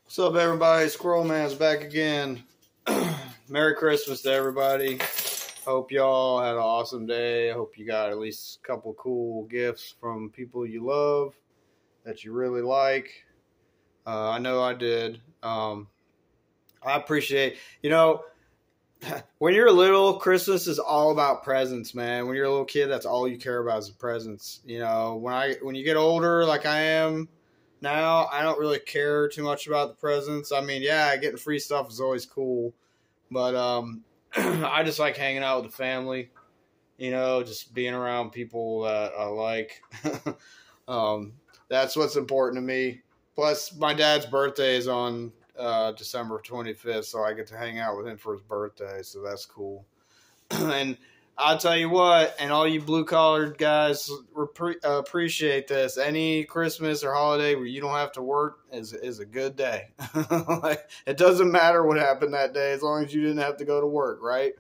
What's up, everybody? Squirrel Man's back again. Merry Christmas to everybody. Hope y'all had an awesome day. I hope you got at least a couple cool gifts from people you love that you really like. I know I did. I appreciate, when you're little, Christmas is all about presents, man. When you're a little kid, that's all you care about is the presents. When you get older, like I am now, I don't really care too much about the presents. I mean, yeah, getting free stuff is always cool, but I just like hanging out with the family. Just being around people that I like. That's what's important to me. Plus, my dad's birthday is on December 25th, so I get to hang out with him for his birthday, so that's cool. And I'll tell you what, and all you blue-collared guys appreciate this. Any Christmas or holiday where you don't have to work is a good day. It doesn't matter what happened that day as long as you didn't have to go to work, right?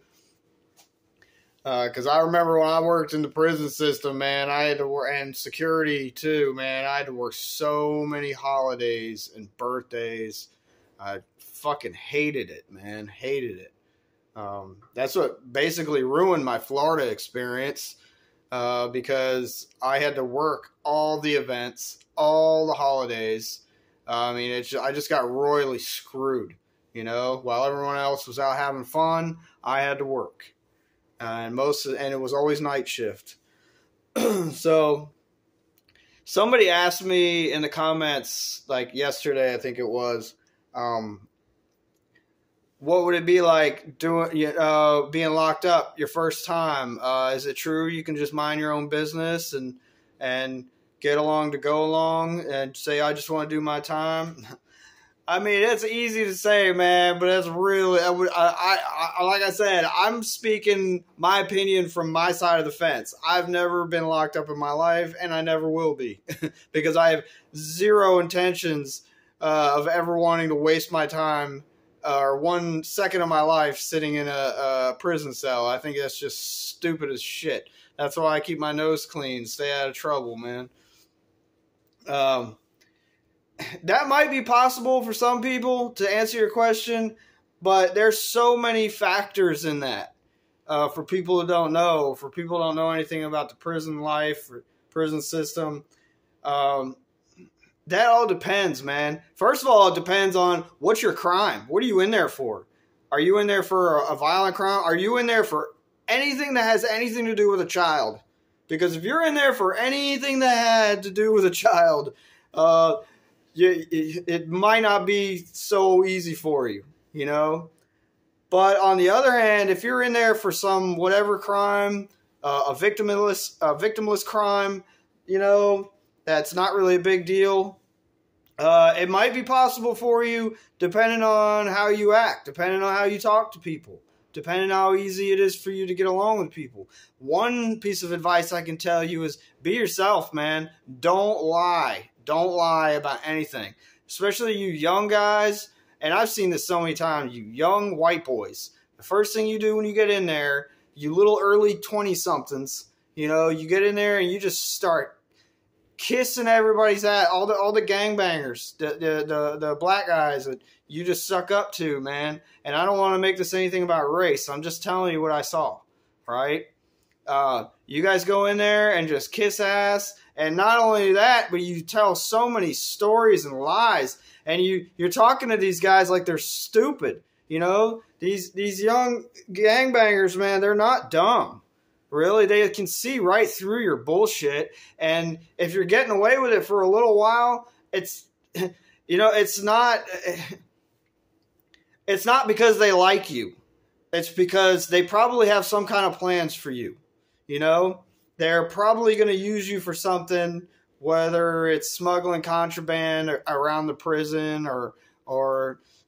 Because I remember when I worked in the prison system, man, I had to work, and security too, man. I had to work so many holidays and birthdays. I fucking hated it, man. Hated it. That's what basically ruined my Florida experience, because I had to work all the events, all the holidays. I just got royally screwed, while everyone else was out having fun, I had to work. And it was always night shift. So somebody asked me in the comments, like yesterday, I think it was, what would it be like being locked up your first time? Is it true you can just mind your own business and get along to go along and say, I just want to do my time? I mean, it's easy to say, man, but it's really, like I said, I'm speaking my opinion from my side of the fence. I've never been locked up in my life, and I never will be, because I have zero intentions of ever wanting to waste my time or 1 second of my life sitting in a prison cell. I think that's just stupid as shit. That's why I keep my nose clean, stay out of trouble, man. That might be possible for some people, to answer your question, but there's so many factors in that. For people who don't know, anything about the prison life or prison system, that all depends, man. First of all, it depends on what's your crime. What are you in there for? Are you in there for a violent crime? Are you in there for anything that has anything to do with a child? Because if you're in there for anything that had to do with a child, it might not be so easy for you, But on the other hand, if you're in there for some whatever crime, a victimless crime, that's not really a big deal. It might be possible for you depending on how you act, depending on how you talk to people, depending on how easy it is for you to get along with people. One piece of advice I can tell you is be yourself, man. Don't lie. Don't lie about anything, especially you young guys. And I've seen this so many times, you young white boys. The first thing you do when you get in there, you little early 20-somethings, you get in there and you just start kissing everybody's ass, all the gangbangers, the black guys that you just suck up to, man. And I don't want to make this anything about race. I'm just telling you what I saw, right? You guys go in there and just kiss ass. And not only that, but you tell so many stories and lies. And you're talking to these guys like they're stupid. These young gangbangers, man, they're not dumb. Really, they can see right through your bullshit. And if you're getting away with it for a little while, it's not because they like you. It's because they probably have some kind of plans for you. They're probably going to use you for something, whether it's smuggling contraband around the prison or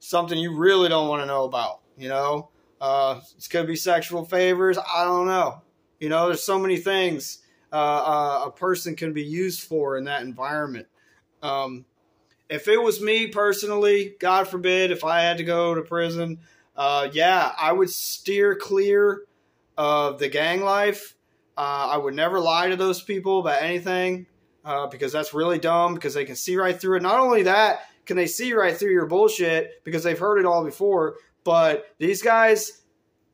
something you really don't want to know about. It's going to be sexual favors. I don't know. There's so many things a person can be used for in that environment. If it was me personally, God forbid, if I had to go to prison, I would steer clear of the gang life. I would never lie to those people about anything, because that's really dumb, because they can see right through it. Not only that, can they see right through your bullshit because they've heard it all before. But these guys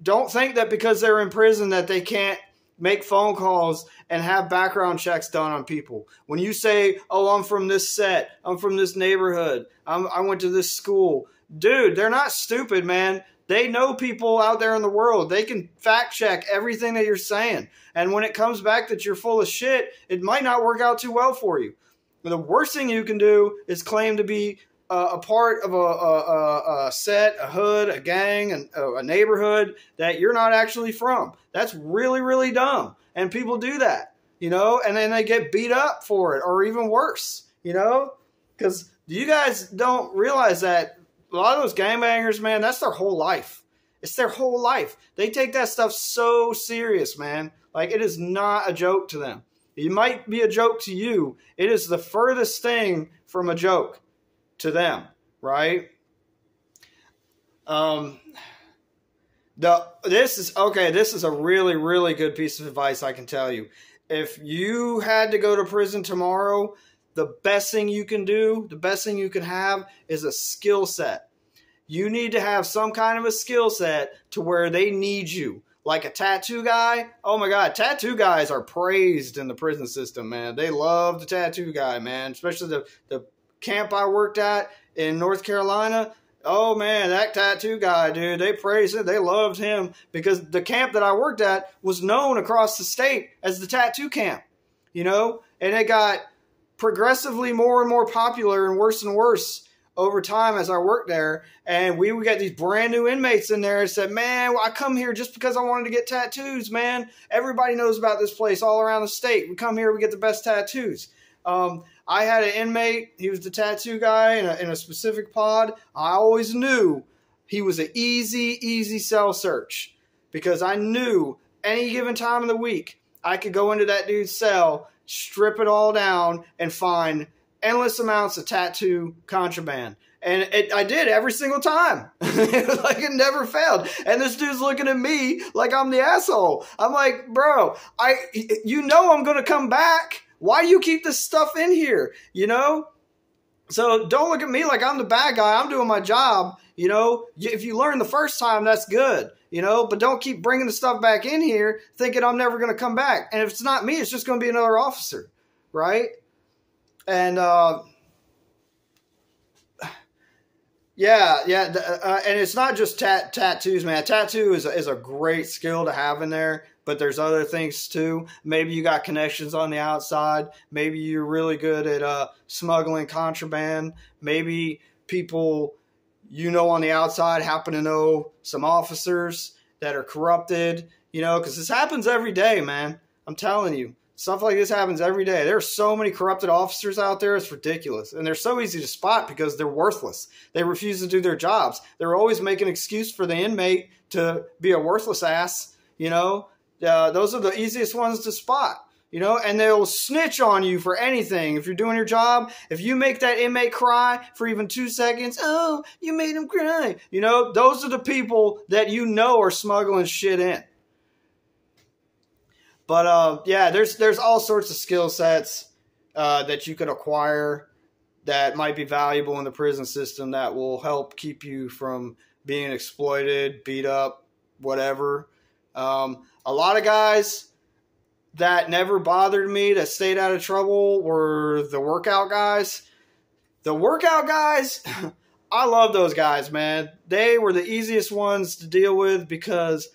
don't think that because they're in prison that they can't make phone calls and have background checks done on people. When you say, oh, I'm from this set, I'm from this neighborhood, I went to this school. Dude, they're not stupid, man. They know people out there in the world. They can fact check everything that you're saying. And when it comes back that you're full of shit, it might not work out too well for you. The worst thing you can do is claim to be a part of a set, a hood, a gang, a neighborhood that you're not actually from. That's really, really dumb. And people do that, you know, and then they get beat up for it, or even worse, you know, because you guys don't realize that a lot of those gangbangers, man, that's their whole life. It's their whole life. They take that stuff so serious, man. Like, it is not a joke to them. It might be a joke to you. It is the furthest thing from a joke to them, right? This is a really, really good piece of advice I can tell you. If you had to go to prison tomorrow, the best thing you can do, the best thing you can have is a skill set. You need to have some kind of a skill set to where they need you. Like a tattoo guy. Oh my God, tattoo guys are praised in the prison system, man. They love the tattoo guy, man. Especially the camp I worked at in North Carolina. Oh man, that tattoo guy, dude, they praised it. They loved him because the camp that I worked at was known across the state as the tattoo camp, you know, and it got progressively more and more popular and worse over time as I worked there. And we would get these brand new inmates in there and said, man, I come here just because I wanted to get tattoos, man. Everybody knows about this place all around the state. We come here, we get the best tattoos. I had an inmate. He was the tattoo guy in a specific pod. I always knew he was an easy cell search because I knew any given time of the week I could go into that dude's cell, strip it all down, and find endless amounts of tattoo contraband. And I did every single time. Like, it never failed. And this dude's looking at me like I'm the asshole. I'm like, bro, you know I'm going to come back. Why do you keep this stuff in here? You know? So don't look at me like I'm the bad guy. I'm doing my job. You know, if you learn the first time, that's good. You know, but don't keep bringing the stuff back in here thinking I'm never going to come back. And if it's not me, it's just going to be another officer. Right? And, and it's not just tattoos, man. Tattoo is a great skill to have in there, but there's other things too. Maybe you got connections on the outside. Maybe you're really good at smuggling contraband. Maybe people you know on the outside happen to know some officers that are corrupted, you know, because this happens every day, man. I'm telling you. Stuff like this happens every day. There are so many corrupted officers out there. It's ridiculous. And they're so easy to spot because they're worthless. They refuse to do their jobs. They're always making an excuse for the inmate to be a worthless ass. You know, those are the easiest ones to spot. You know, and they'll snitch on you for anything. If you're doing your job, if you make that inmate cry for even 2 seconds, oh, you made him cry. You know, those are the people that you know are smuggling shit in. But, yeah, there's all sorts of skill sets that you could acquire that might be valuable in the prison system that will help keep you from being exploited, beat up, whatever. A lot of guys that never bothered me, that stayed out of trouble, were the workout guys. The workout guys, I love those guys, man. They were the easiest ones to deal with because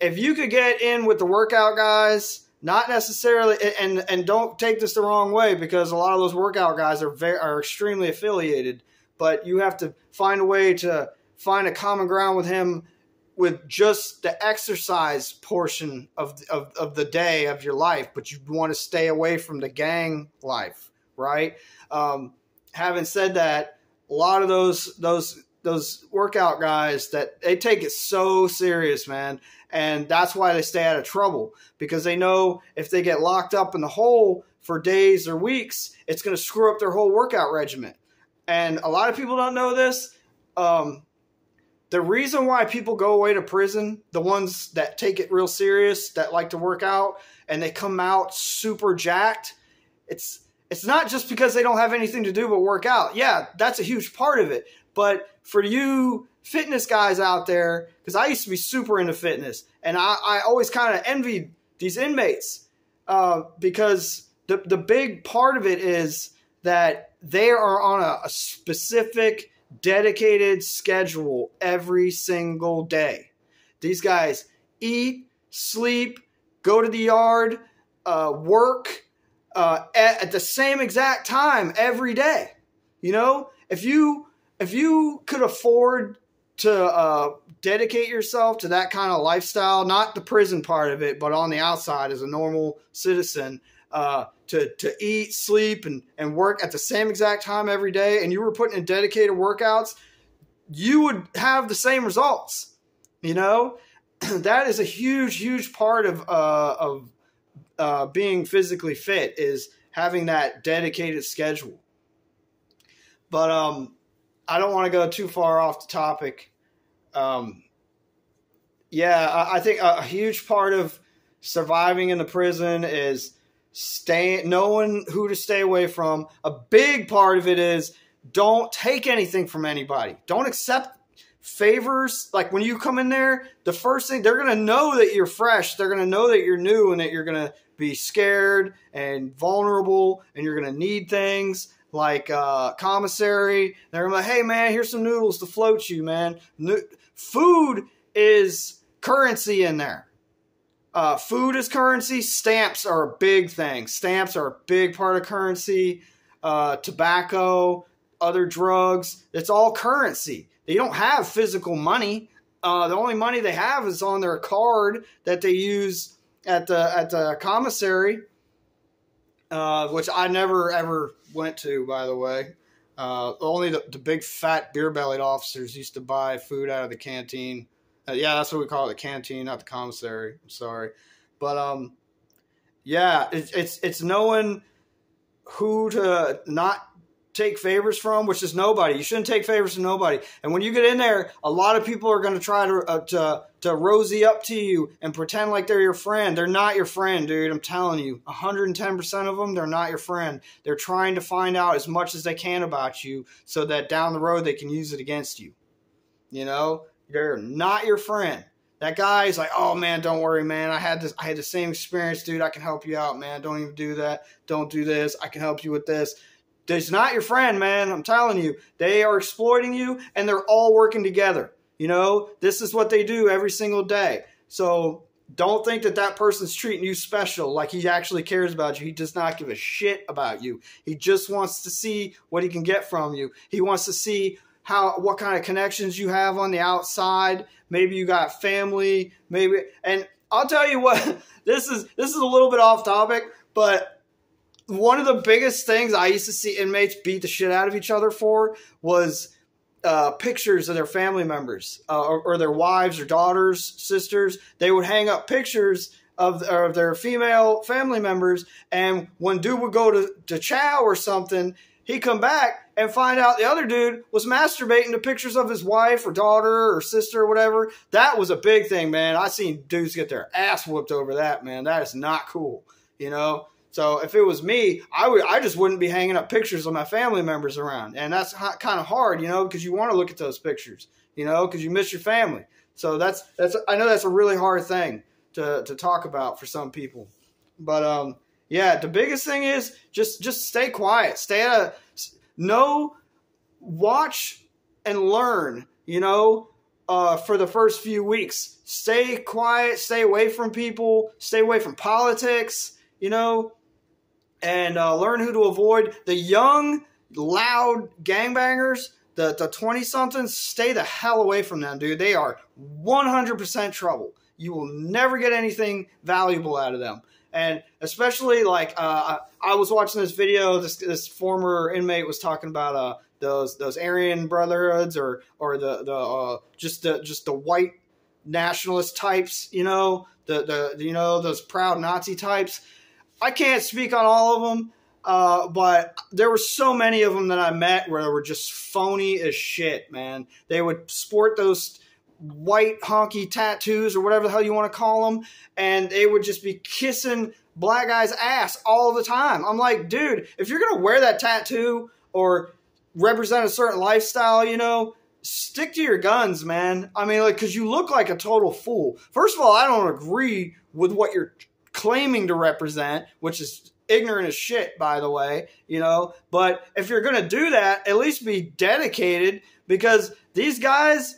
if you could get in with the workout guys, not necessarily, and don't take this the wrong way because a lot of those workout guys are extremely affiliated, but you have to find a way to find a common ground with him with just the exercise portion of the day of your life, but you want to stay away from the gang life, right? Having said that, a lot of those workout guys, that they take it so serious, man. And that's why they stay out of trouble, because they know if they get locked up in the hole for days or weeks, it's going to screw up their whole workout regimen. And a lot of people don't know this. The reason why people go away to prison, the ones that take it real serious, that like to work out, and they come out super jacked, it's it's not just because they don't have anything to do but work out. Yeah, that's a huge part of it. But for you fitness guys out there, because I used to be super into fitness, and I always kind of envied these inmates because the big part of it is that they are on a specific, dedicated schedule every single day. These guys eat, sleep, go to the yard, work at the same exact time every day. You know, if you could afford to dedicate yourself to that kind of lifestyle, not the prison part of it, but on the outside as a normal citizen, to eat, sleep, and work at the same exact time every day, and you were putting in dedicated workouts, you would have the same results. You know, that is a huge, huge part of being physically fit, is having that dedicated schedule. But I don't want to go too far off the topic. I think a huge part of surviving in the prison is knowing who to stay away from. A big part of it is don't take anything from anybody. Don't accept favors. Like when you come in there, the first thing, they're going to know that you're fresh. They're going to know that you're new and that you're going to be scared and vulnerable and you're going to need things like commissary. They're going to be like, hey, man, here's some noodles to float you, man. Food is currency in there. Food is currency. Stamps are a big thing. Stamps are a big part of currency. Tobacco, other drugs, it's all currency. They don't have physical money. The only money they have is on their card that they use at the commissary, which I never ever went to, by the way. Only the big fat beer-bellied officers used to buy food out of the canteen. Yeah, that's what we call it, the canteen, not the commissary. I'm sorry. But it's knowing who to not take favors from, which is nobody. You shouldn't take favors from nobody. And when you get in there, a lot of people are going to try to rosy up to you and pretend like they're your friend. They're not your friend, dude. I'm telling you, 110% of them, they're not your friend. They're trying to find out as much as they can about you so that down the road they can use it against you. You know, they're not your friend. That guy is like, oh man, don't worry, man. I had the same experience, dude. I can help you out, man. Don't even do that. Don't do this. I can help you with this. It's not your friend, man. I'm telling you. They are exploiting you, and they're all working together. You know, this is what they do every single day. So don't think that person's treating you special, like he actually cares about you. He does not give a shit about you. He just wants to see what he can get from you. He wants to see what kind of connections you have on the outside. Maybe you got family, maybe. And I'll tell you what, this is a little bit off topic, but one of the biggest things I used to see inmates beat the shit out of each other for was pictures of their family members or their wives or daughters, sisters. They would hang up pictures of their female family members, and when dude would go to chow or something, he'd come back and find out the other dude was masturbating to pictures of his wife or daughter or sister or whatever. That was a big thing, man. I seen dudes get their ass whooped over that, man. That is not cool, you know? So if it was me, I just wouldn't be hanging up pictures of my family members around. And that's kind of hard, you know, because you want to look at those pictures, you know, because you miss your family. So I know that's a really hard thing to talk about for some people. But the biggest thing is just stay quiet. Watch and learn, you know, for the first few weeks. Stay quiet, stay away from people, stay away from politics, you know, and learn who to avoid. The young, loud gangbangers, the 20-somethings, stay the hell away from them, dude. They are 100% trouble. You will never get anything valuable out of them. And especially, like, I was watching this video. This former inmate was talking about those Aryan Brotherhoods or just the white nationalist types, you know, those proud Nazi types. I can't speak on all of them, but there were so many of them that I met where they were just phony as shit, man. They would sport those white honky tattoos or whatever the hell you want to call them, and they would just be kissing black guys' ass all the time. I'm like, dude, if you're gonna wear that tattoo or represent a certain lifestyle, you know, stick to your guns, man. I mean, like, because you look like a total fool. First of all, I don't agree with what you're claiming to represent, which is ignorant as shit, by the way, you know. But if you're gonna do that, at least be dedicated, because these guys,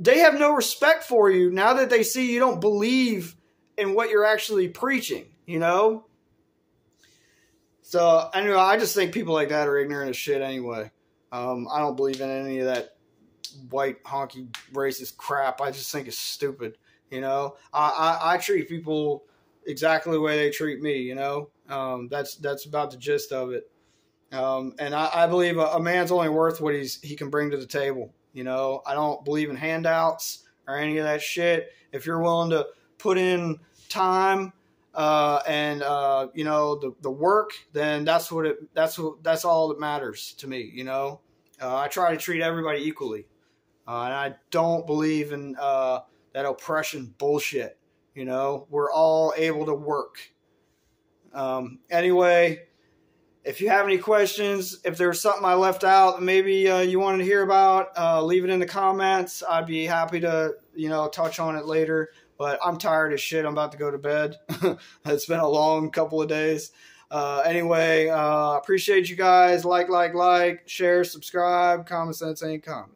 they have no respect for you now that they see you don't believe in what you're actually preaching, you know? So, anyway, I just think people like that are ignorant as shit anyway. I don't believe in any of that white, honky, racist crap. I just think it's stupid, you know? I treat people exactly the way they treat me, you know? That's about the gist of it. And I believe a man's only worth what he can bring to the table. You know, I don't believe in handouts or any of that shit. If you're willing to put in time and you know, the work, then that's all that matters to me. You know, I try to treat everybody equally, and I don't believe in that oppression bullshit. You know, we're all able to work. Anyway. If you have any questions, if there's something I left out that maybe you wanted to hear about, leave it in the comments. I'd be happy to, you know, touch on it later. But I'm tired as shit. I'm about to go to bed. It's been a long couple of days. Anyway, appreciate you guys. Like, share, subscribe. Common sense ain't common.